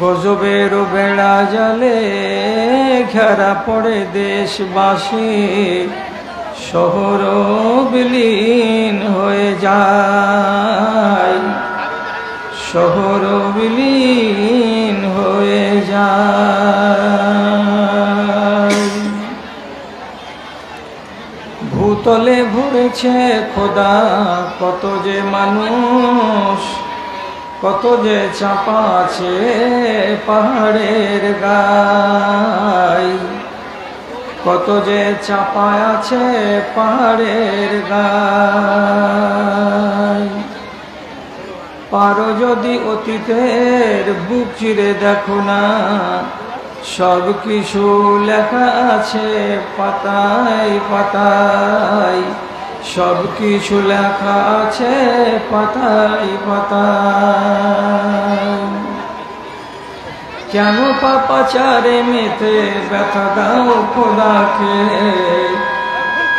গজবের বেড়া জালে ঘেরা পড়ে দেশবাসী, শহর বিলীন হয়ে যায়, শহর বিলীন হয়ে যায়। ভূতলে ভরেছে খোদা কত যে মানুষ, কত যে চাপা আছে পাহাড়ের গায়, কত যে চাপা আছে পাহাড়ের গায়। পারো যদি অতীতের বুক চিরে দেখো না, সব কিছু লেখা আছে পাতায় পাতায়, সব কিছু লেখা আছে পাতায় পাতায়। কেন পাপাচারে মেতে ব্যথা দাও খোদাকে,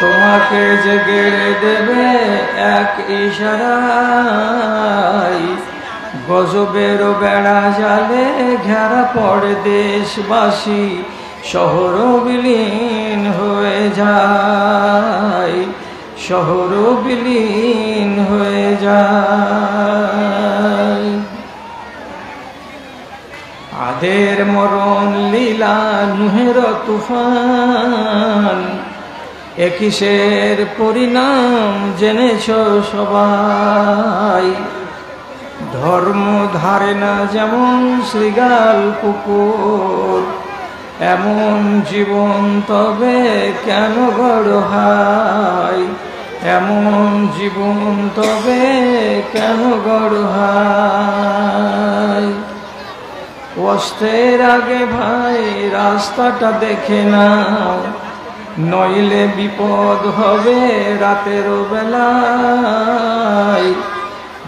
তোমাকে যে গেড়ে দেবে এক ইশারায়। গজবের বেড়া জালে ঘেরা পড়ে দেশবাসী, শহর বিলীন হয়ে যায়, শহর বিলীন হয়ে যায়। আদের মরণ লীলা নুহের তুফান, একিসের পরিণাম জেনেছ সবাই। ধর্ম ধারে না যেমন শৃগাল কুকুর, এমন জীবন তবে কেন গড় হয়, এমন জীবন তবে কেন গড় হয়। কষ্টের আগে ভাই রাস্তাটা দেখে নাও, নইলে বিপদ হবে রাতের বেলায়।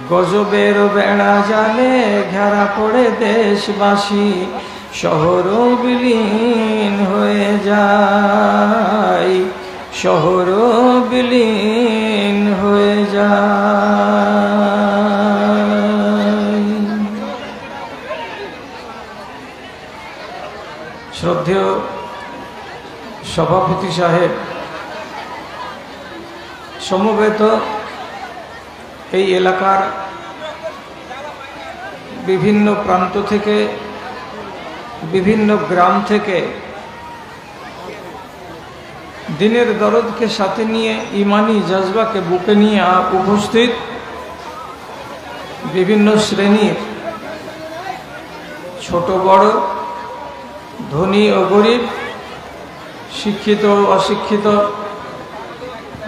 গজবের বেড়া জালে ঘেরা পড়ে দেশবাসী, শহর বিলীন হয়ে যায়, শহর বিলীন হয়ে যায়। শ্রদ্ধেয় সভাপতি সাহেব, সমবেত এই এলাকার বিভিন্ন প্রান্ত থেকে, বিভিন্ন গ্রাম থেকে দিনের দরদকে সাথে নিয়ে, ইমানি জজবাকে বুকে নিয়ে উপস্থিত বিভিন্ন শ্রেণীর ছোট বড়, ধনী ও গরিব, শিক্ষিত ও অশিক্ষিত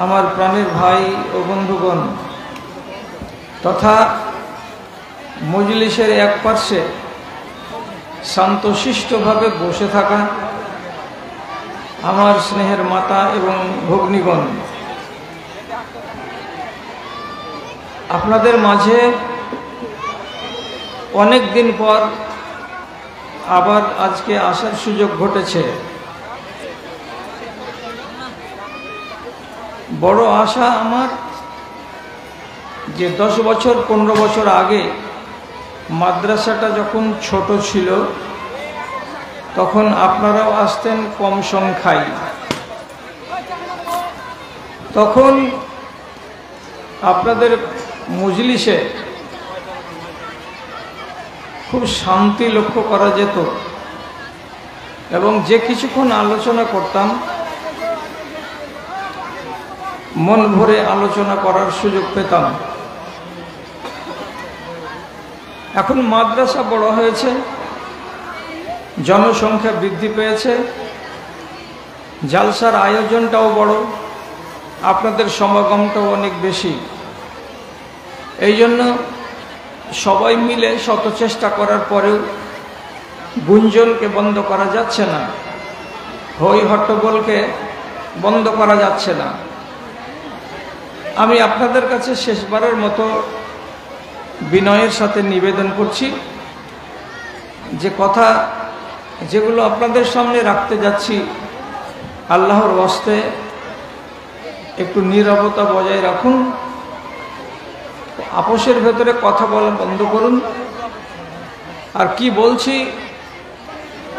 আমার প্রাণের ভাই ও বন্ধুগণ, তথা মজলিসের এক পার্শ্বে শান্তশিষ্টভাবে বসে থাকা আমার স্নেহের মাতা এবং ভগ্নীগণ, আপনাদের মাঝে অনেক দিন পর আবার আজকে আসার সুযোগ ঘটেছে। বড় আশা আমার যে 10 বছর 15 বছর আগে মাদ্রাসাটা যখন ছোট ছিল, তখন আপনারাও আসতেন কম সংখ্যায়। তখন আপনাদের মজলিসে খুব শান্তি লক্ষ্য করা যেত এবং যে কিছুক্ষণ আলোচনা করতাম মন ভরে আলোচনা করার সুযোগ পেতাম। এখন মাদ্রাসা বড় হয়েছে, জনসংখ্যা বৃদ্ধি পেয়েছে, জালসার আয়োজনটাও বড়, আপনাদের সমাগমটাও অনেক বেশি। এই জন্য সবাই মিলে শত চেষ্টা করার পরেও গুঞ্জনকে বন্ধ করা যাচ্ছে না, হই হট্টগোলকে বন্ধ করা যাচ্ছে না। আমি আপনাদের কাছে শেষবারের মতো বিনয়ের সাথে নিবেদন করছি যে কথা যেগুলো আপনাদের সামনে রাখতে যাচ্ছি, আল্লাহর ওয়াস্তে একটু নীরবতা বজায় রাখুন। আপোষের ভেতরে কথা বলা বন্ধ করুন। আর কি বলছি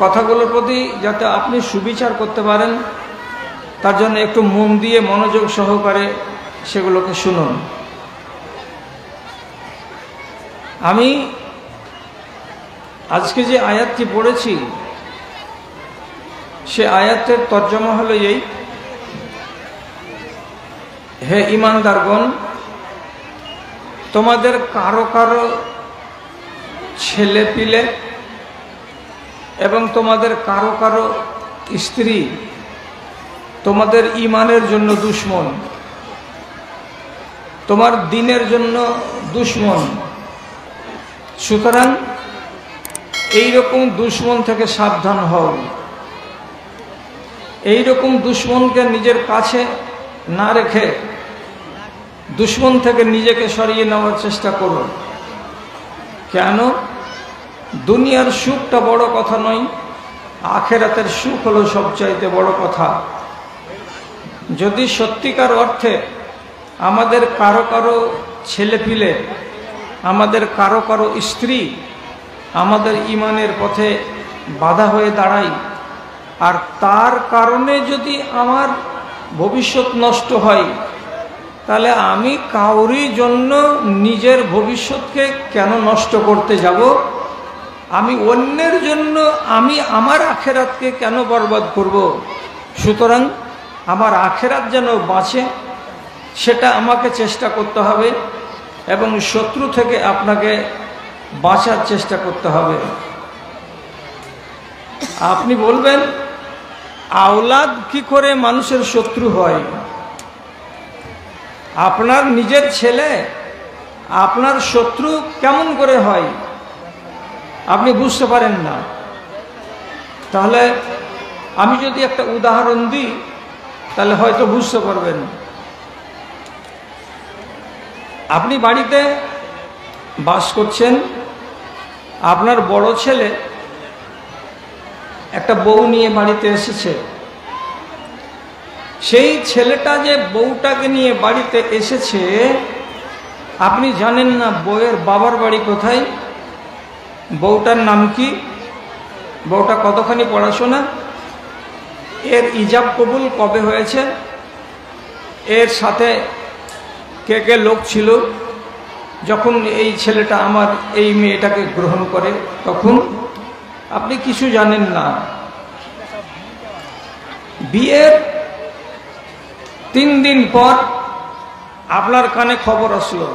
কথাগুলোর প্রতি যাতে আপনি সুবিচার করতে পারেন, তার জন্য একটু মন দিয়ে মনোযোগ সহকারে সেগুলোকে শুনুন। আমি আজকে যে আয়াতটি পড়েছি সে আয়াতের তর্জমা হলো এই, হে ঈমানদারগণ, তোমাদের কারো কারো ছেলে পিলে এবং তোমাদের কারো কারো স্ত্রী তোমাদের ঈমানের জন্য দুশমন, তোমার দ্বীনের জন্য দুশমন। সুতরাং এইরকম দুশমন থেকে সাবধান হও। এইরকম দুশমনকে নিজের কাছে না রেখে দুশমন থেকে নিজেকে সরিয়ে নেওয়ার চেষ্টা করো। কেন? দুনিয়ার সুখটা বড় কথা নয়, আখেরাতের সুখ হলো সবচাইতে বড় কথা। যদি সত্যিকার অর্থে আমাদের কারো কারো ছেলেপিলে, আমাদের কারো কারো স্ত্রী আমাদের ঈমানের পথে বাধা হয়ে দাঁড়ায়, আর তার কারণে যদি আমার ভবিষ্যৎ নষ্ট হয়, তাহলে আমি কাউরি জন্য নিজের ভবিষ্যৎকে কেন নষ্ট করতে যাব? আমি অন্যের জন্য আমি আমার আখেরাতকে কেন বরবাদ করব? সুতরাং আমার আখেরাত যেন বাঁচে সেটা আমাকে চেষ্টা করতে হবে এবং শত্রু থেকে আপনাকে বাঁচার চেষ্টা করতে হবে। আপনি বলবেন, আওলাদ কি করে মানুষের শত্রু হয়? আপনার নিজের ছেলে আপনার শত্রু কেমন করে হয় আপনি বুঝতে পারেন না। তাহলে আমি যদি একটা উদাহরণ দিই তাহলে হয়তো বুঝতে পারবেন। আপনি বাড়িতে বাস করছেন, আপনার বড় ছেলে একটা বউ নিয়ে বাড়িতে এসেছে। সেই ছেলেটা যে বউটাকে নিয়ে বাড়িতে এসেছে, আপনি জানেন না বউয়ের বাবার বাড়ি কোথায়, বউটার নাম কি, বউটা কতখানি পড়াশোনা, এর ইজাব কবুল কবে হয়েছে, এর সাথে কে কে লোক ছিল যখন এই ছেলেটা আমার এই মেয়েটাকে গ্রহণ করে, তখন আপনি কিছু জানেন না। বিয়ের 3 দিন পর আপনার কানে খবর আসলো।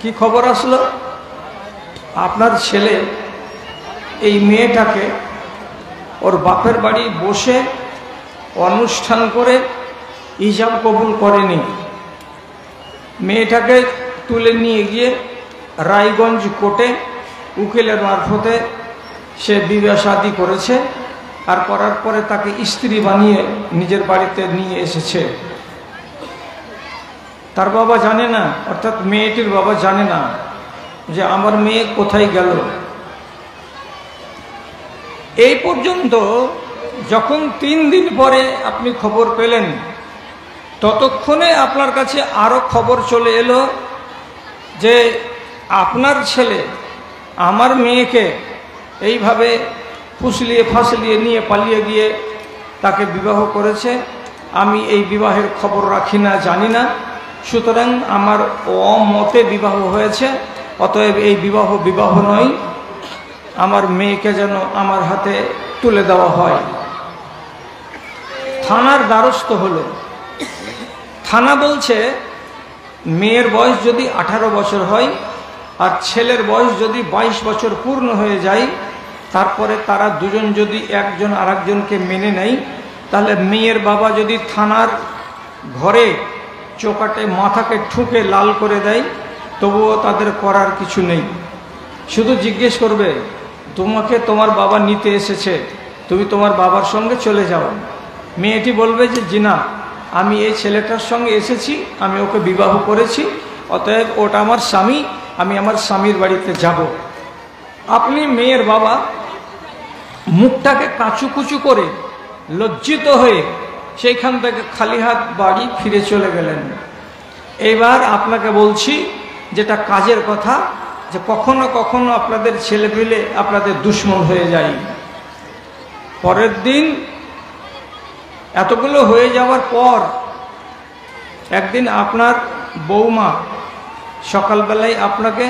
কি খবর আসলো? আপনার ছেলে এই মেয়েটাকে ওর বাপের বাড়ি বসে অনুষ্ঠান করে ইজাব কবুল করেনি। মেয়েটাকে তুলে নিয়ে গিয়ে রায়গঞ্জ কোর্টে উকিলের মারফতে সে বিবাহ শাদী করেছে, আর করার পরে তাকে স্ত্রী বানিয়ে নিজের বাড়িতে নিয়ে এসেছে। তার বাবা জানে না, অর্থাৎ মেয়েটির বাবা জানে না যে আমার মেয়ে কোথায় গেল। এই পর্যন্ত যখন 3 দিন পরে আপনি খবর পেলেন, ততক্ষণে আপনার কাছে আরো খবর চলে এলো যে আপনার ছেলে আমার মেয়েকে এইভাবে ফুসলিয়ে ফাসলিয়ে নিয়ে পালিয়ে গিয়ে তাকে বিবাহ করেছে। আমি এই বিবাহের খবর রাখি না, জানি না, সুতরাং আমার অমতে বিবাহ হয়েছে, অতএব এই বিবাহ নয়, আমার মেয়েকে যেন আমার হাতে তুলে দেওয়া হয়। থানার দ্বারস্থ হলো। থানা বলছে মেয়ের বয়স যদি 18 বছর হয় আর ছেলের বয়স যদি 22 বছর পূর্ণ হয়ে যায়, তারপরে তারা দুজন যদি একজন আরেকজনকে মেনে নেয়, তাহলে মেয়ের বাবা যদি থানার ঘরে চোকাটে মাথাকে ঠুকে লাল করে দেয়, তবুও তাদের করার কিছু নেই। শুধু জিজ্ঞেস করবে, তোমাকে তোমার বাবা নিতে এসেছে, তুমি তোমার বাবার সঙ্গে চলে যাও। মেয়েটি বলবে যে জি না, আমি এই ছেলেটার সঙ্গে এসেছি, আমি ওকে বিবাহ করেছি, অতএব ওটা আমার স্বামী, আমি আমার স্বামীর বাড়িতে যাব। আপনি মেয়ের বাবা মুখটাকে কাঁচুকুচু করে লজ্জিত হয়ে সেইখান থেকে খালি হাত বাড়ি ফিরে চলে গেলেন। এইবার আপনাকে বলছি, যেটা কাজের কথা, যে কখনো কখনো আপনাদের ছেলেপিলে আপনাদের দুশ্মন হয়ে যায়। পরের দিন এতগুলো হয়ে যাওয়ার পর একদিন আপনার বৌমা সকালবেলায় আপনাকে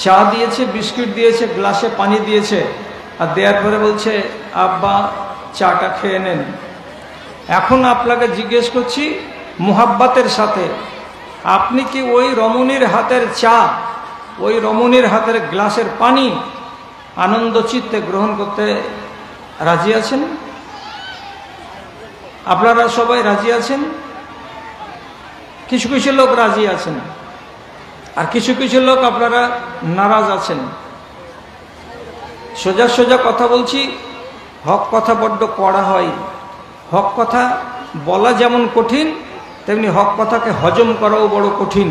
চা দিয়েছে, বিস্কুট দিয়েছে, গ্লাসে পানি দিয়েছে, আর দেওয়ার পরে বলছে আব্বা চাটা খেয়ে নেন। এখন আপনাকে জিজ্ঞেস করছি মুহাব্বতের সাথে, আপনি কি ওই রমণীর হাতের চা, ওই রমণীর হাতের গ্লাসের পানি আনন্দ চিত্তে গ্রহণ করতে রাজি আছেন? আপনারা সবাই রাজি আছেন? কিছু কিছু লোক রাজি আছেন, আর কিছু কিছু লোক আপনারা নারাজ আছেন। সোজা সোজা কথা বলছি, হক কথা বড্ড কড়া হয়। হক কথা বলা যেমন কঠিন, তেমনি হক কথাকে হজম করাও বড় কঠিন।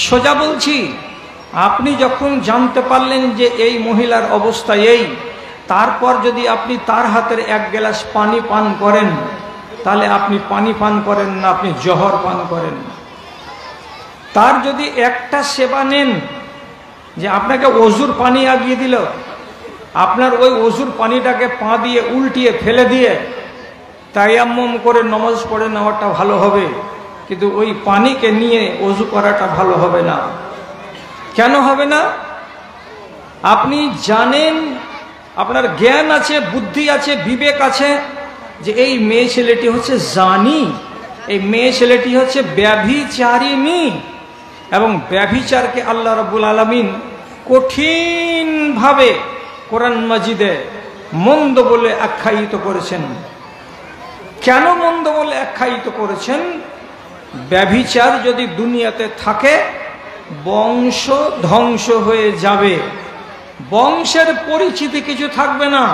সোজা বলছি, আপনি যখন জানতে পারলেন যে এই মহিলার অবস্থা এই, তারপর যদি আপনি তার হাতের এক গ্লাস পানি পান করেন, তাহলে আপনি পানি পান করেন না, আপনি জহর পান করেন। তার যদি একটা সেবা নেন, যে আপনাকে অজুর পানি আগিয়ে দিল, আপনার ওই অজুর পানিটাকে পা দিয়ে উল্টিয়ে ফেলে দিয়ে তায়াম্মুম করে নমাজ পড়ে নেওয়াটা ভালো হবে, কিন্তু ওই পানিকে নিয়ে অজু করাটা ভালো হবে না। কেন হবে না? আপনি জানেন, আপনার জ্ঞান আছে, বুদ্ধি আছে, বিবেক আছে, যে এই মেয়ে ছেলেটি হচ্ছে জানি, এই মেয়ে ছেলেটি হচ্ছে ব্যভিচারিণী, এবং ব্যভিচারকে আল্লাহ রাব্বুল আলামিন কঠিনভাবে কোরআন মাজিদে মন্দ বলে আখ্যায়িত করেছেন। কেন মন্দ বলে আখ্যায়িত করেছেন? ব্যভিচার যদি দুনিয়াতে থাকে, বংশ ধ্বংস হয়ে যাবে, বংশের পরিচিতি কিছু থাকবে না।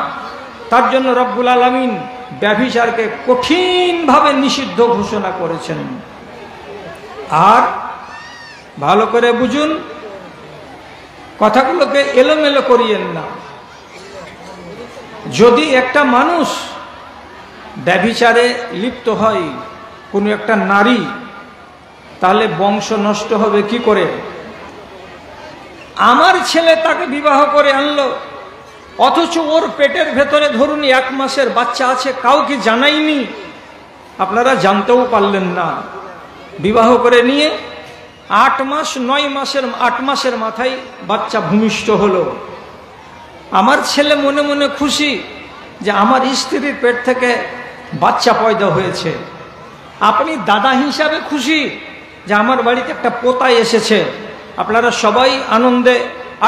তার জন্য রব্বুল আলামিন ব্যভিচারকে কঠিনভাবে নিষিদ্ধ ঘোষণা করেছেন। আর ভালো করে বুঝুন, কথাগুলোকে এলোমেলো করিয়েন না। যদি একটা মানুষ ব্যভিচারে লিপ্ত হয়, কোনো একটা নারী, তাহলে বংশ নষ্ট হবে কি করে? আমার ছেলে তাকে বিবাহ করে আনলো, অথচ ওর পেটের ভেতরে ধরুন 1 মাসের বাচ্চা আছে, কাউকে জানাইনি, আপনারা জানতেও পারলেন না। বিবাহ করে নিয়ে 8 মাস 8 মাসের মাথায় বাচ্চা ভূমিষ্ঠ হলো। আমার ছেলে মনে মনে খুশি যে আমার স্ত্রীর পেট থেকে বাচ্চা পয়দা হয়েছে। আপনি দাদা হিসাবে খুশি যে আমার বাড়িতে একটা পোতা এসেছে। আপনারা সবাই আনন্দে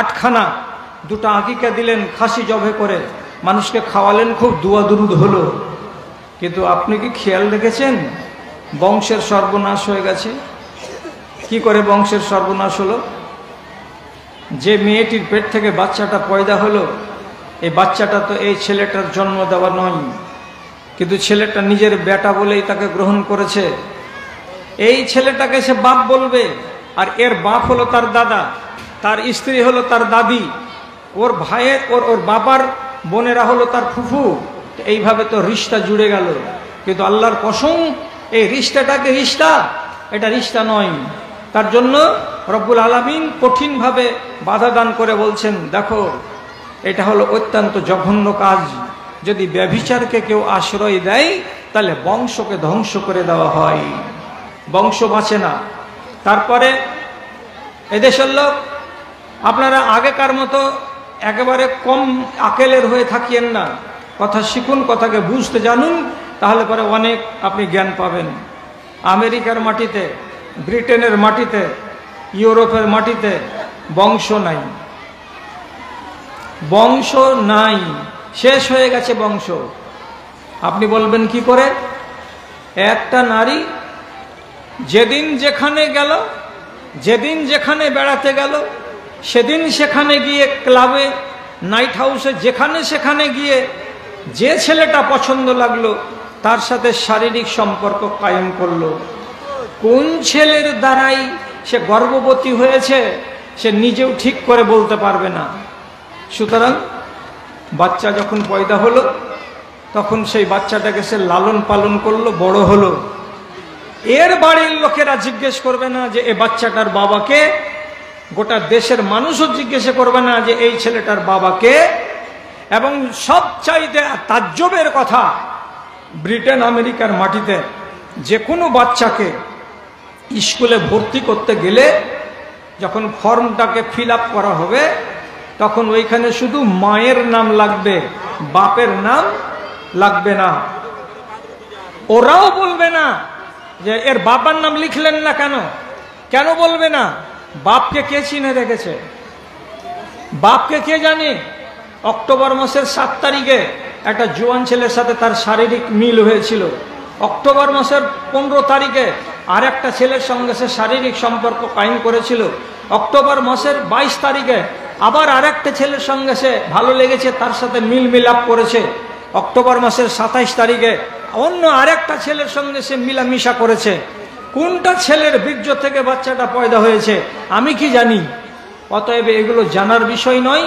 8খানা 2টা আকিকা দিলেন, খাসি জবে করে মানুষকে খাওয়ালেন, খুব দুয়া দুরুদ হলো। কিন্তু আপনি কি খেয়াল রেখেছেন বংশের সর্বনাশ হয়ে গেছে? কি করে বংশের সর্বনাশ হলো? যে মেয়েটির পেট থেকে বাচ্চাটা পয়দা হলো, এই বাচ্চাটা তো এই ছেলেটার জন্ম দেওয়া নয়, কিন্তু ছেলেটা নিজের বেটা বলেই তাকে গ্রহণ করেছে। এই ছেলেটাকে সে বাপ বলবে, আর এর বাপ হলো তার দাদা, তার স্ত্রী হলো তার দাদি, ওর ভাইয়ের ওর বাবার বোনেরা হলো তার ফুফু। এইভাবে তো রিশতা জুড়ে গেল। কিন্তু আল্লাহর কসম, এই রিশতাটাকে রিশতা, এটা রিশতা নয়। তার জন্য রব্বুল আলামিন কঠিনভাবে বাধা দান করে বলছেন, দেখো এটা হলো অত্যন্ত জঘন্য কাজ। যদি ব্যভিচারকে কেউ আশ্রয় দেয়, তাহলে বংশকে ধ্বংস করে দেওয়া হয়, বংশ বাঁচে না। তারপরে এদেশের লোক, আপনারা আগেকার মতো একেবারে কম আকেলের হয়ে থাকিয়েন না, কথা শিখুন, কথাকে বুঝতে জানুন, তাহলে পরে অনেক আপনি জ্ঞান পাবেন। আমেরিকার মাটিতে, ব্রিটেনের মাটিতে, ইউরোপের মাটিতে বংশ নাই, বংশ নাই, শেষ হয়ে গেছে বংশ। আপনি বলবেন কি করে? একটা নারী যেদিন যেখানে গেল, যেদিন যেখানে বেড়াতে গেল, সেদিন সেখানে গিয়ে ক্লাবে, নাইট হাউসে, যেখানে সেখানে গিয়ে যে ছেলেটা পছন্দ লাগলো তার সাথে শারীরিক সম্পর্ক কায়েম করলো। কোন ছেলের দ্বারাই সে গর্ভবতী হয়েছে সে নিজেও ঠিক করে বলতে পারবে না। সুতরাং বাচ্চা যখন পয়দা হলো, তখন সেই বাচ্চাটাকে সে লালন পালন করলো, বড় হলো। এর বাড়ির লোকেরা জিজ্ঞেস করবে না যে এ বাচ্চাটার বাবাকে, গোটা দেশের মানুষও জিজ্ঞাসা করবে না যে এই ছেলেটার বাবা কে। এবং সবচাইতে তাজ্জবের কথা, ব্রিটেন আমেরিকার মাটিতে যে কোনো বাচ্চাকে স্কুলে ভর্তি করতে গেলে যখন ফর্মটাকে ফিল আপ করা হবে তখন ওইখানে শুধু মায়ের নাম লাগবে, বাপের নাম লাগবে না। ওরাও বলবে না যে এর বাবার নাম লিখলেন না কেন। কেন বলবে না? বাপকে কে চিনে রেখেছে? বাপকে কে জানে? অক্টোবর মাসের 7 তারিখে একটা জোয়ান ছেলের সাথে তার শারীরিক মিল হয়েছিল। অক্টোবর মাসের 15 তারিখে আর একটা ছেলের সঙ্গে সে শারীরিক সম্পর্ক কায়েম করেছিল। অক্টোবর মাসের 22 তারিখে আবার আর একটা ছেলের সঙ্গে সে ভালো লেগেছে, তার সাথে মিল মিলাপ করেছে। অক্টোবর মাসের 27 তারিখে অন্য আরেকটা ছেলের সঙ্গে সে মিলামিশা করেছে। কোনটা ছেলের বীর্য থেকে বাচ্চাটা পয়দা হয়েছে আমি কি জানি? অতএব এগুলো জানার বিষয় নয়।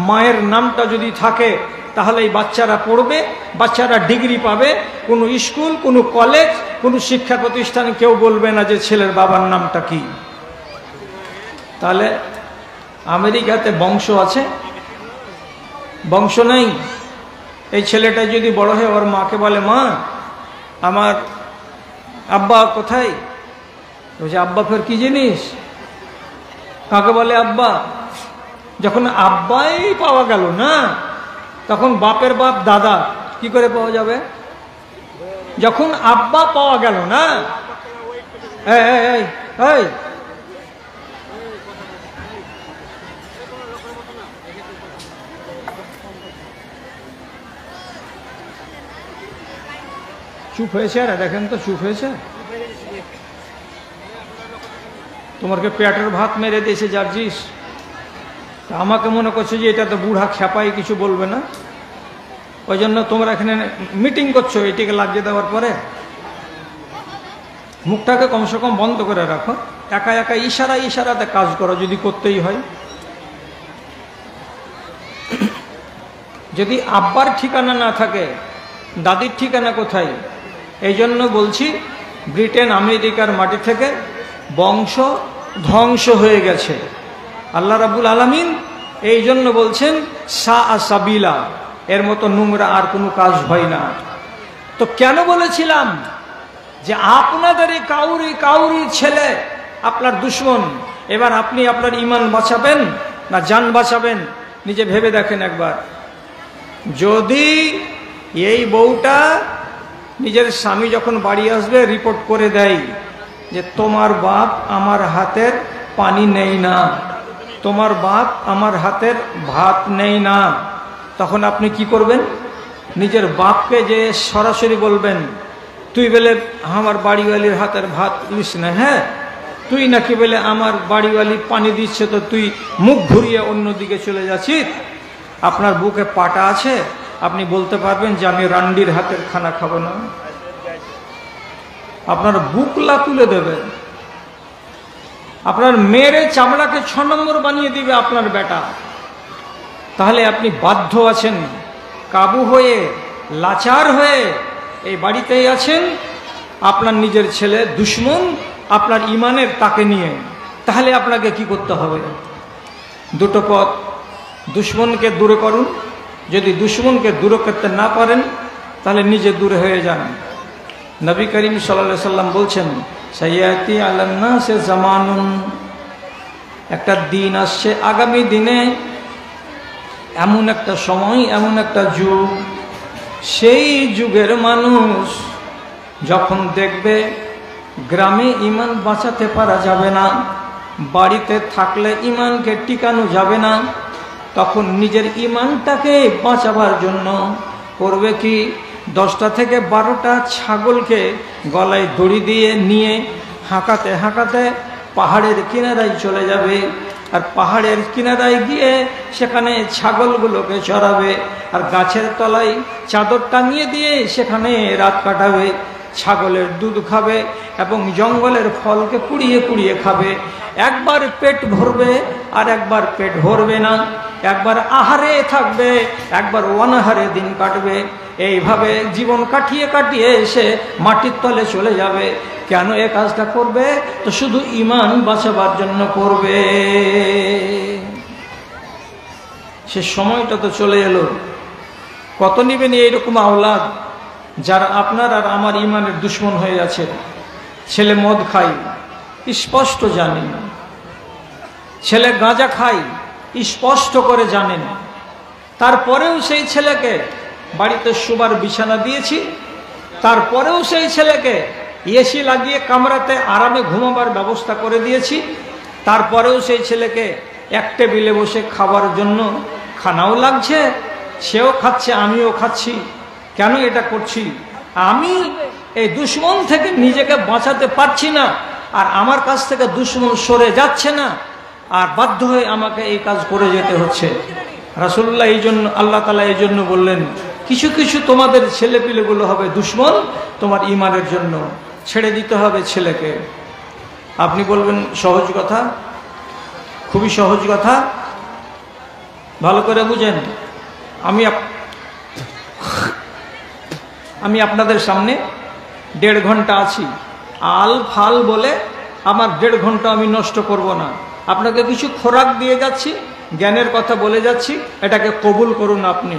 মায়ের নামটা যদি থাকে তাহলে এই বাচ্চারা পড়বে, বাচ্চারা ডিগ্রি পাবে। কোনো স্কুল, কোনো কলেজ, কোনো শিক্ষা প্রতিষ্ঠানে কেউ বলবে না যে ছেলের বাবার নামটা কি। তাহলে আমেরিকাতে বংশ আছে, বংশ নেই। এই ছেলেটা যদি বড় হয় ওর মাকে বলে, মা আমার আব্বা কোথায়? বলছে আব্বা ফের কি জিনিস? কাকে বলে আব্বা? যখন আব্বাই পাওয়া গেল না তখন বাপের বাপ দাদা কি করে পাওয়া যাবে? যখন আব্বা পাওয়া গেল না, এই চুপ হয়েছে। আর দেখেন তো চুপ হয়েছে। তোমাকে পেটের ভাত মেরে দিয়েছে জার্জিস। আমাকে মনে করছে যে এটা তো বুড়া খেপাই, কিছু বলবে না। ওই জন্য তোমরা এখানে মিটিং করছো এটিকে লাগিয়ে দেওয়ার পরে। মুখটাকে কমসে কম বন্ধ করে রাখো। একা একা ইশারাতে কাজ করো যদি করতেই হয়। যদি আব্বার ঠিকানা না থাকে, দাদির ঠিকানা কোথায়? এই জন্য বলছি ব্রিটেন আমেরিকার মাটি থেকে বংশ ধ্বংস হয়ে গেছে। আল্লাহ রাব্বুল আলামিন এই জন্য বলছেন সাবিলা, এর মতো নোংরা আর কোনো কাজ হয় না। তো কেন বলেছিলাম যে আপনাদের কাউরি ছেলে আপনার দুশমন। এবার আপনি আপনার ঈমান বাঁচাবেন না জান বাঁচাবেন নিজে ভেবে দেখেন একবার। যদি এই বউটা নিজের স্বামী যখন বাড়ি আসবে রিপোর্ট করে দেয় যে তোমার বাপ আমার হাতের পানি নেই না, তোমার বাপ আমার হাতের ভাত নেই না, তখন আপনি কি করবেন? নিজের বাপকে যে সরাসরি বলবেন, তুই বলে আমার বাড়িওয়ালির হাতের ভাত দিস না, হ্যাঁ তুই নাকি বলে আমার বাড়িওয়ালি পানি দিচ্ছে তো তুই মুখ ঘুরিয়ে অন্যদিকে চলে যাচ্ছিস। আপনার বুকে পাটা আছে, আপনি বলতে পারবেন যে আমি রান্ডির হাতের খানা খাবো না? আপনার বুকলা তুলে দেবে, আপনার মেয়ের চামড়াকে 6 নম্বর বানিয়ে দিবে আপনার বেটা। তাহলে আপনি বাধ্য আছেন, কাবু হয়ে লাচার হয়ে এই বাড়িতেই আছেন। আপনার নিজের ছেলে দুশমন আপনার ইমানের তাকে নিয়ে, তাহলে আপনাকে কি করতে হবে? দুটো পথ, দুশমনকে দূরে করুন। যদি দুশমনকে দূরে করতে না পারেন তাহলে নিজে দূরে হয়ে যান। নবী করিম সাল্লাল্লাহু আলাইহি সাল্লাম বলছেন, সাইয়াতি আলান নাসে জামানুন, একটা দিন আসছে আগামী দিনে, এমন একটা সময়, এমন একটা যুগ, সেই যুগের মানুষ যখন দেখবে গ্রামে ঈমান বাঁচাতে পারা যাবে না, বাড়িতে থাকলে ঈমানকে টিকানো যাবে না, তখন নিজের ঈমানটাকে বাঁচাবার জন্য করবে কি? 10টা থেকে 12টা ছাগলকে গলায় দড়ি দিয়ে নিয়ে হাঁকাতে হাঁকাতে পাহাড়ের কিনারায় চলে যাবে। আর পাহাড়ের কিনারায় গিয়ে সেখানে ছাগলগুলোকে চড়াবে, আর গাছের তলায় চাদর টাঙিয়ে দিয়ে সেখানে রাত কাটাবে। ছাগলের দুধ খাবে এবং জঙ্গলের ফলকে কুড়িয়ে কুড়িয়ে খাবে। একবার পেট ভরবে আর একবার পেট ভরবে না, একবার আহারে থাকবে, একবার অনাহারে দিন কাটবে। এইভাবে জীবন কাটিয়ে কাটিয়ে এসে মাটির তলে চলে যাবে। কেন এ কাজটা করবে? তো শুধু ঈমান বাঁচাবার জন্য করবে। সে সময়টা তো চলে এলো। কত নিবেন এইরকম আওলাদ যারা আপনার আর আমার ঈমানের দুশ্মন হয়ে আছে? ছেলে মদ খায়, স্পষ্ট জানেন। ছেলে গাঁজা খায়, স্পষ্ট করে জানেন। তারপরেও সেই ছেলেকে বাড়িতে শোবার বিছানা দিয়েছি, তারপরেও সেই ছেলেকে এসি লাগিয়ে কামরাতে আরামে ঘুমাবার ব্যবস্থা করে দিয়েছি, তারপরেও সেই ছেলেকে এক টেবিলে বসে খাবার জন্য খানাও লাগছে, সেও খাচ্ছে, আমিও খাচ্ছি। কেন এটা করছি? আমি এই দুশ্মন থেকে নিজেকে বাঁচাতে পারছি না, আর আমার কাছ থেকে দুশ্মন সরে যাচ্ছে না, আর বাধ্য হয়ে আমাকে এই কাজ করে যেতে হচ্ছে। রাসূলুল্লাহ এই জন্য, আল্লাহ তাআলা এই জন্য বললেন, কিছু কিছু তোমাদের ছেলেপিলেগুলো হবে দুশ্মন তোমার ঈমানের জন্য, ছেড়ে দিতে হবে ছেলেকে। আপনি বলবেন সহজ কথা, খুবই সহজ কথা। ভালো করে বুঝেন, আমি আপনাদের সামনে 1.5 ঘন্টা আছি। আল ফাল বলে আমার 1.5 ঘন্টা আমি নষ্ট করব না। আপনাকে কিছু খোরাক দিয়ে যাচ্ছি, জ্ঞানের কথা বলে যাচ্ছি, এটাকে কবুল করুন। আপনি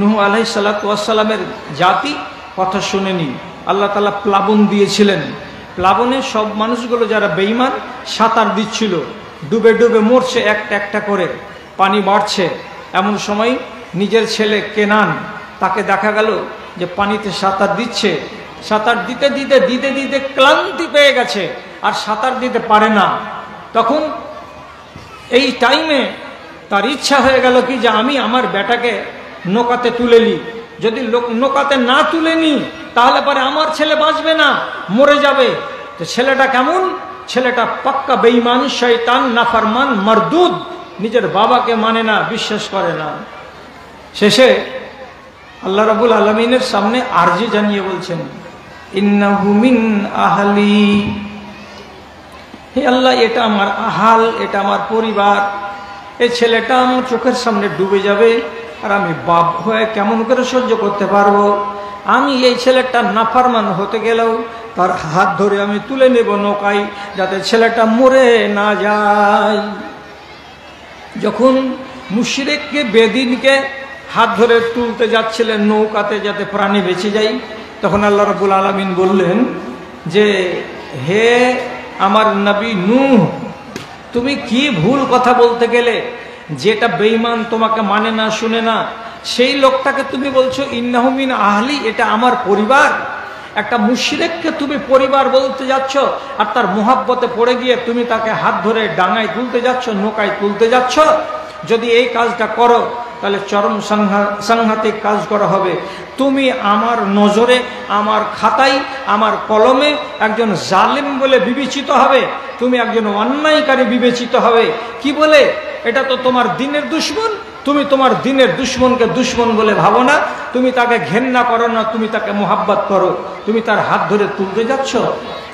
নূহ আলাইহিস সালাতু ওয়াস সালামের জাতি কথা শুনেনি। আল্লাহ তাআলা প্লাবন দিয়েছিলেন। প্লাবনে সব মানুষগুলো যারা বেঈমান সাঁতার দিচ্ছিল, ডুবে ডুবে মরছে একটা একটা করে, পানি বাড়ছে। এমন সময় নিজের ছেলে কেনান, তাকে দেখা গেল যে পানিতে সাঁতার দিচ্ছে। সাঁতার দিতে দিতে দিতে দিতে ক্লান্তি পেয়ে গেছে, আর সাঁতার দিতে পারে না। তখন এই টাইমে তার ইচ্ছা হয়ে গেল কি, যে আমি আমার বেটাকে নৌকাতে তুলে নিই। যদি নৌকাতে না তুলে নিই তাহলে পরে আমার ছেলে বাঁচবে না, মরে যাবে। তো ছেলেটা কেমন? ছেলেটা পাক্কা বেঈমান, শয়তান, নাফরমান, মারদুদ, নিজের বাবাকে মানে না, বিশ্বাস করে না। শেষে আল্লাহ রাব্বুল আলামিনের সামনে আরজি জানিয়ে বলছেন, ইন্নাহু মিন আহলি, হে আল্লাহ, এটা আমার আহাল, এটা আমার পরিবার। এই ছেলেটা আমার চোখের সামনে ডুবে যাবে, আর আমি বাপ হয়ে কেমন করে সহ্য করতে পারবো? আমি এই ছেলেটা নাফরমান হতে গেলেও তার হাত ধরে আমি তুলে নেব নৌকায়, যাতে ছেলেটা মরে না যায়। যখন মুশরিককে, বেদিনকে হাত ধরে তুলতে যাচ্ছিলেন নৌকাতে যাতে প্রাণী বেঁচে যায়, তখন আল্লাহ রাব্বুল আলামিন বললেন যে, হে আমার নবী নূহ, তুমি কি ভুল কথা বলতে গেলে? যেটা বেঈমান, তোমাকে মানে না, শুনে না, সেই লোকটাকে তুমি বলছো ইন্নাহু মিন আহলি, এটা আমার পরিবার। একটা মুশরিককে তুমি পরিবার বলতে যাচ্ছ, আর তার মুহাব্বতে পড়ে গিয়ে তুমি তাকে হাত ধরে ডাঙায় তুলতে যাচ্ছ, নৌকায় তুলতে যাচ্ছ। যদি এই কাজটা করো তাহলে চরম সাংঘাতিক কাজ করা হবে। তুমি আমার নজরে, আমার খাতায়, আমার কলমে একজন জালিম বলে বিবেচিত হবে, তুমি একজন অন্যায়কারী বিবেচিত হবে। কি বলে? এটা তো তোমার দ্বীনের দুশমন। তুমি তোমার দ্বীনের দুশমনকে দুশমন বলে ভাবো না, তুমি তাকে ঘেন্না করো না, তুমি তাকে মোহাব্বত করো। তুমি তার হাত ধরে তুলতে যাচ্ছ।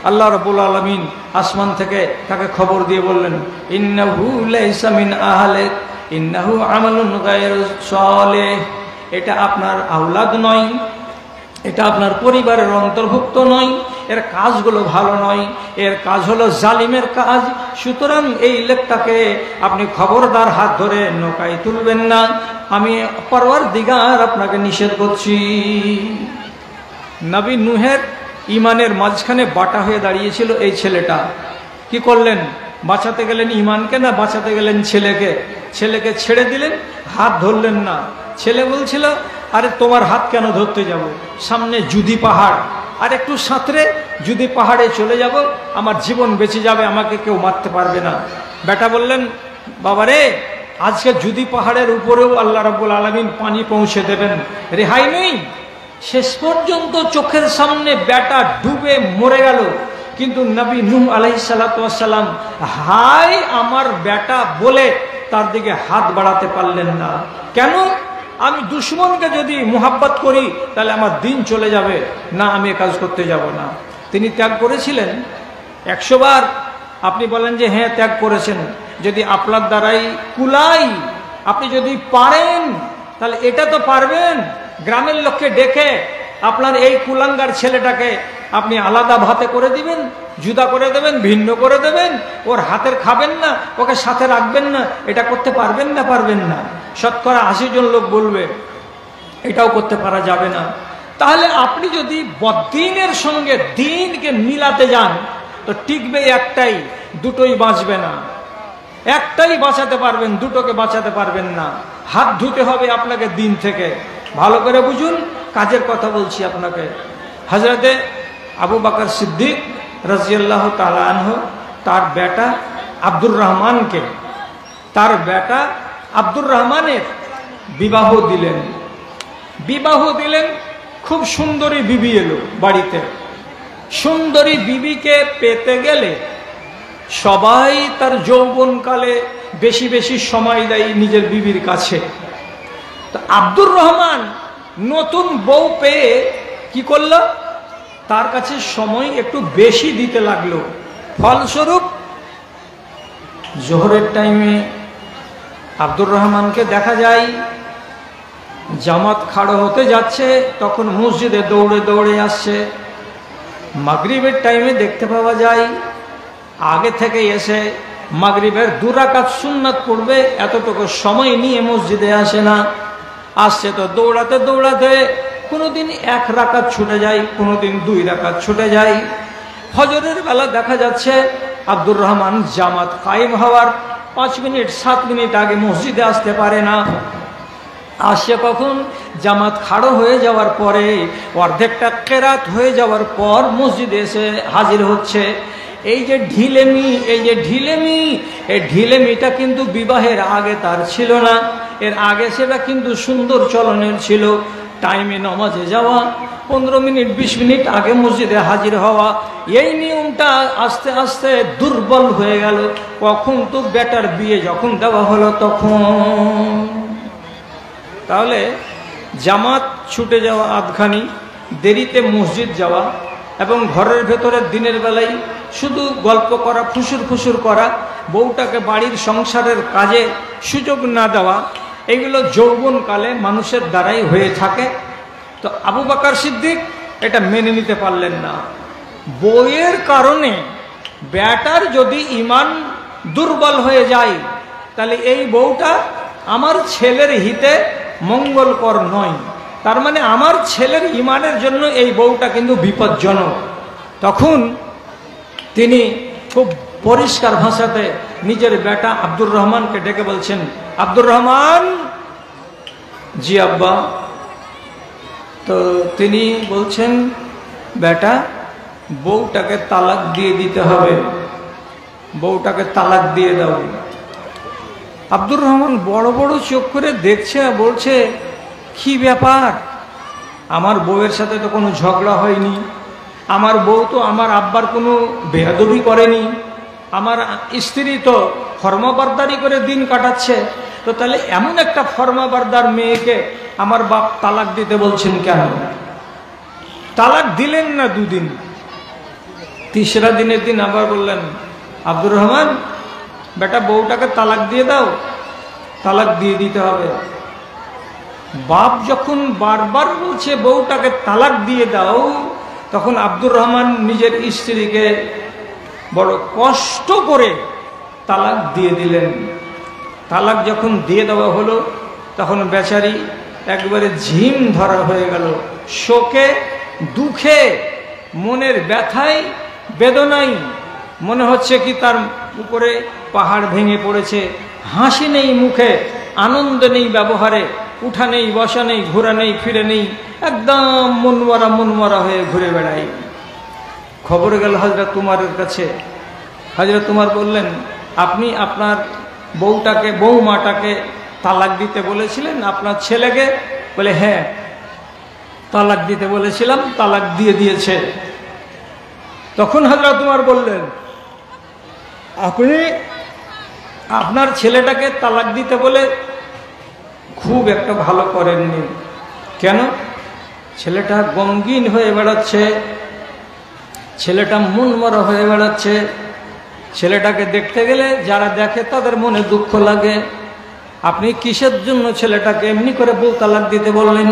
আল্লাহ রাব্বুল আলামিন আসমান থেকে তাকে খবর দিয়ে বললেন, ইন্নাহু লাইসা মিন আহলিক ইন্নাহু আমালুন গায়রু সালেহ, এটা আপনার আওলাদ নয়, এটা আপনার পরিবারের অন্তর্ভুক্ত নয়, এর কাজগুলো ভালো নয়, এর কাজ হলো জালিমের কাজ। সুতরাং এই লোকটাকে আপনি খবরদার হাত ধরে নৌকায় তুলবেন না, আমি পরওয়ারদিগার আপনাকে নিষেধ করছি। নবী নূহের ঈমানের মাঝখানে বাটা হয়ে দাঁড়িয়েছিল এই ছেলেটা। কি করলেন? বাঁচাতে গেলেন ঈমানকে, না বাঁচাতে গেলেন ছেলেকে? ছেলেকে ছেড়ে দিলেন, হাত ধরলেন না। ছেলে বলছিল, আরে তোমার হাত কেন ধরতে যাব? সামনে জুদি পাহাড়, আর একটু সাঁতরে জুদি পাহাড়ে চলে যাব, আমার জীবন বেঁচে যাবে, আমাকে কেউ মারতে পারবে না। বেটা বললেন, বাবারে, আজকে জুদি পাহাড়ের উপরেও আল্লাহ রাব্বুল আলামিন পানি পৌঁছে দেবেন, রেহাই নেই। শেষ পর্যন্ত চোখের সামনে বেটা ডুবে মরে গেল, কিন্তু নবী নূহ আলাইহিস সালাতু ওয়াস সালাম হাই আমার বেটা বলে তার দিকে হাত বাড়াতে পারলেন না। কেন? আমি দুশমনকে যদি মুহাব্বত করি তাহলে আমার দিন চলে যাবে, না, আমি কাজ করতে যাব না। তিনি ত্যাগ করেছিলেন 100 বার। আপনি বলেন যে হ্যাঁ ত্যাগ করেছেন, যদি আপনার দ্বারাই কুলাই, আপনি যদি পারেন তাহলে এটা তো পারবেন, গ্রামের লোককে ডেকে আপনার এই কুলাঙ্গার ছেলেটাকে আপনি আলাদা ভাতে করে দিবেন, জুদা করে দেবেন, ভিন্ন করে দেবেন, ওর হাতের খাবেন না, ওকে সাথে রাখবেন না, এটা করতে পারবেন না? পারবেন না। শতকরা 80 জন লোক বলবে এটাও করতে পারা যাবে না। তাহলে আপনি যদি বদ্দিনের সঙ্গে দিনকে মিলাতে যান তো টিকবে একটাই, দুটোই বাঁচবে না। একটাই বাঁচাতে পারবেন, দুটোকে বাঁচাতে পারবেন না। হাত ধুতে হবে আপনাকে দিন থেকে। ভালো করে বুঝুন, কাজের কথা বলছি আপনাকে। হযরতে আবু বকর সিদ্দিক রাদিয়াল্লাহু তাআলা আনহু তার বেটা আব্দুর রহমানকে, তার বেটা আব্দুর রহমানের বিবাহ দিলেন। বিবাহ দিলেন, খুব সুন্দরী বিবি এলো বাড়িতে। সুন্দরী বিবিকে পেতে গেলে সবাই তার যৌবনকালে বেশি বেশি সময় দেয় নিজের বিবির কাছে। তো আব্দুর রহমান নতুন বউ পেয়ে কি করলো, তার কাছে সময় একটু বেশি দিতে লাগলো। ফলস্বরূপ জোহরের টাইমে আব্দুর রহমানকে দেখা যায় জামাত খাড়ো হতে যাচ্ছে, তখন মসজিদে দৌড়ে দৌড়ে আসছে। মাগরিবের টাইমে দেখতে পাওয়া যায় আগে থেকে এসে মাগরিবের 2 রাকাত সুন্নাত পড়বে, এতটুকু সময় নিয়ে মসজিদে আসে না। আসছে তো দৌড়াতে দৌড়াতে কোনোদিন 1 রাকাত ছুটে যায়, কোনোদিন 2 রাকাত ছুটে যায়। ফজরের বেলা দেখা যাচ্ছে আব্দুর রহমান জামাত কায়েম হওয়ার 5 মিনিট 7 মিনিট আগে মসজিদে আসতে পারে না। আসে কখন, জামাত খাড়ো হয়ে যাওয়ার পরে, অর্ধেকটা কেরাত হয়ে যাওয়ার পর মসজিদে এসে হাজির হচ্ছে। এই যে ঢিলেমি, এই যে ঢিলেমি, এই ঢিলেমিটা কিন্তু বিবাহের আগে তার ছিল না। এর আগে সেটা কিন্তু সুন্দর চলনের ছিল। টাইমে নামাজে যাওয়া, 15 মিনিট 20 মিনিট আগে মসজিদে হাজির হওয়া, এই নিয়মটা আস্তে আস্তে দুর্বল হয়ে গেল। কখন তো বেটার বিয়ে যখন দেওয়া হলো তখন। তাহলে জামাত ছুটে যাওয়া আধখানি, দেরিতে মসজিদ যাওয়া, এবং ঘরের ভেতরে দিনের বেলায় শুধু গল্প করা, ফুসুর ফুসুর করা, বউটাকে বাড়ির সংসারের কাজে সুযোগ না দেওয়া, এগুলো যৌবনকালে মানুষের দ্বারাই হয়ে থাকে। তো আবু বকর সিদ্দিক এটা মেনে নিতে পারলেন না। বউয়ের কারণে বেটার যদি ঈমান দুর্বল হয়ে যায়, তাহলে এই বউটা আমার ছেলের হিতে মঙ্গলকর নয়। তার মানে আমার ছেলের ঈমানের জন্য এই বউটা কিন্তু বিপজ্জনক। তখন তিনি খুব পরিষ্কার ভাষাতে নিজের বেটা আব্দুর রহমানকে ডেকে বলছেন, আব্দুর রহমান। জি আব্বা। তো তিনি বলছেন, বেটা বউটাকে তালাক দিয়ে দিতে হবে, বউটাকে তালাক দিয়ে দাও। আব্দুর রহমান বড় বড় চোখ করে দেখছে, বলছে কি ব্যাপার, আমার বউয়ের সাথে তো কোনো ঝগড়া হয়নি, আমার বউ তো আমার আব্বার কোনো বেয়াদবি করেনি, আমার স্ত্রী তো ফরমাবারদারি করে দিন কাটাচ্ছে, তো তাহলে এমন একটা ফরমাবারদার মেয়েকে আমার বাপ তালাক দিতে বলছেন কেন? তালাক দিলেন না 2 দিন, 3রা দিনের দিন আবার বললেন, আব্দুর রহমান বেটা বউটাকে তালাক দিয়ে দাও, তালাক দিয়ে দিতে হবে। বাপ যখন বারবার বলছে বউটাকে তালাক দিয়ে দাও, তখন আব্দুর রহমান নিজের স্ত্রীকে বড় কষ্ট করে তালাক দিয়ে দিলেন। তালাক যখন দিয়ে দেওয়া হলো, তখন বেচারি একবারে ঝিম ধরা হয়ে গেল। শোকে, দুঃখে, মনের ব্যথায়, বেদনায় মনে হচ্ছে কি তার উপরে পাহাড় ভেঙে পড়েছে। হাসি নেই মুখে, আনন্দ নেই ব্যবহারে, উঠা নেই, বসা নেই, ঘোরা নেই, ফিরে নেই, একদম মনমরা হয়ে ঘুরে বেড়াই। খবর গেল হযরত উমরের কাছে। হযরত উমর বললেন, আপনি আপনার বউটাকে, বৌমাটাকে তালাক দিতে বলেছিলেন আপনার ছেলেকে? বলে হ্যাঁ, তালাক দিতে বলেছিলাম, তালাক দিয়ে দিয়েছে। তখন হযরত উমর বললেন, আপনি আপনার ছেলেটাকে তালাক দিতে বলে খুব একটা ভালো করেননি। কেন? ছেলেটা গমগিন হয়ে বেড়াচ্ছে, ছেলেটা মনমরা হয়ে বেড়াচ্ছে, ছেলেটাকে দেখতে গেলে যারা দেখে তাদের মনে দুঃখ লাগে। আপনি কিসের জন্য ছেলেটাকে এমনি করে বউ তালাক দিতে বললেন?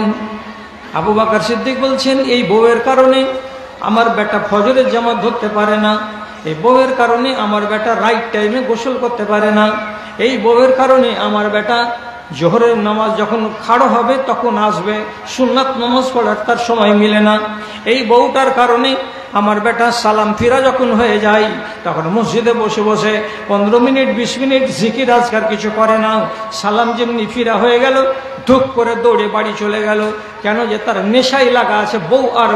আবু বকর সিদ্দিক বলছেন, এই বউয়ের কারণে আমার বেটা ফজরের জামাত ধরতে পারে না, এই বউয়ের কারণে আমার বেটা রাইট টাইমে গোসল করতে পারে না, এই বউয়ের কারণে আমার বেটা জোহরের নামাজ যখন খাড়ো হবে তখন আসবে, সুন্নাত নামাজ পড়ার তার সময় মিলে না, এই বউটার কারণে আমার বেটা সালাম ফিরা যখন হয়ে যায় তখন মসজিদে বসে বসে 15 মিনিট 20 মিনিট জিকির আজকার কিছু করে না, সালাম যেমনি ফিরা হয়ে গেল ধুক করে দৌড়ে বাড়ি চলে গেল। কেন? যে তার নেশাই লাগা আছে বউ আর